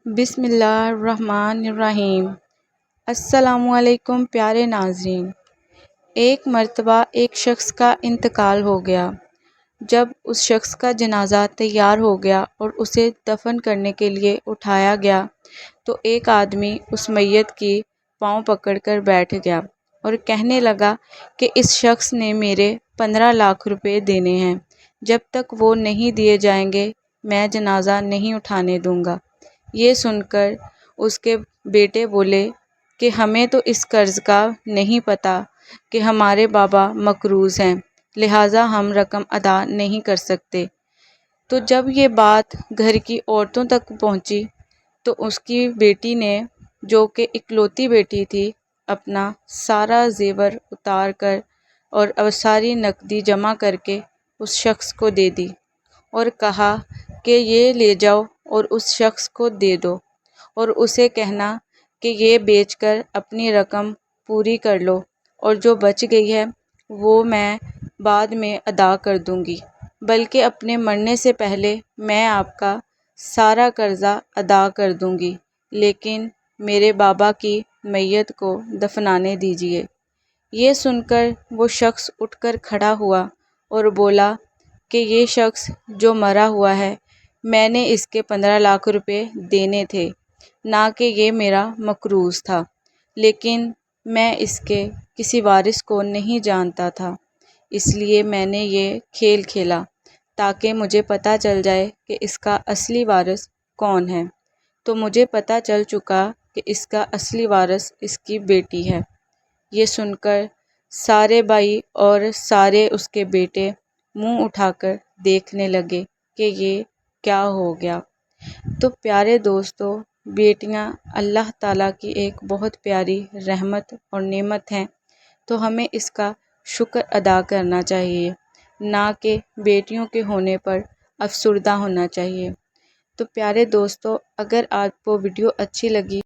بسم اللہ الرحمن الرحیم۔ السلام علیکم پیارے ناظرین۔ ایک مرتبہ ایک شخص کا انتقال ہو گیا۔ جب اس شخص کا جنازہ تیار ہو گیا اور اسے دفن کرنے کے لیے اٹھایا گیا تو ایک آدمی اس میت کی پاؤں پکڑ کر بیٹھ گیا اور کہنے لگا کہ اس شخص نے میرے 15 لاکھ روپے دینے ہیں، جب تک وہ نہیں دیے جائیں گے میں جنازہ نہیں اٹھانے دوں گا۔ یہ سن کر اس کے بیٹے بولے کہ ہمیں تو اس قرض کا نہیں پتہ کہ ہمارے بابا مقروض ہیں، لہٰذا ہم رقم ادا نہیں کر سکتے۔ تو جب یہ بات گھر کی عورتوں تک پہنچی تو اس کی بیٹی نے، جو کہ اکلوتی بیٹی تھی، اپنا سارا زیور اتار کر اور ساری نقدی جمع کر کے اس شخص کو دے دی اور کہا کہ یہ لے جاؤ اور اس شخص کو دے دو اور اسے کہنا کہ یہ بیچ کر اپنی رقم پوری کر لو اور جو بچ گئی ہے وہ میں بعد میں ادا کر دوں گی، بلکہ اپنے مرنے سے پہلے میں آپ کا سارا قرضہ ادا کر دوں گی، لیکن میرے بابا کی میت کو دفنانے دیجیے۔ یہ سن کر وہ شخص اٹھ کر کھڑا ہوا اور بولا کہ یہ شخص جو مرا ہوا ہے میں نے اس کے 15 لاکھ روپے دینے تھے، نہ کہ یہ میرا مقروض تھا، لیکن میں اس کے کسی وارث کو نہیں جانتا تھا، اس لیے میں نے یہ کھیل کھیلا تاکہ مجھے پتہ چل جائے کہ اس کا اصلی وارث کون ہے۔ تو مجھے پتہ چل چکا کہ اس کا اصلی وارث اس کی بیٹی ہے۔ یہ سن کر سارے بھائی اور سارے اس کے بیٹے منہ اٹھا کر دیکھنے لگے کہ یہ کیا ہو گیا۔ تو پیارے دوستو، بیٹیاں اللہ تعالیٰ کی ایک بہت پیاری رحمت اور نعمت ہیں، تو ہمیں اس کا شکر ادا کرنا چاہیے، نہ کہ بیٹیوں کے ہونے پر افسردہ ہونا چاہیے۔ تو پیارے دوستو، اگر آپ کو ویڈیو اچھی لگی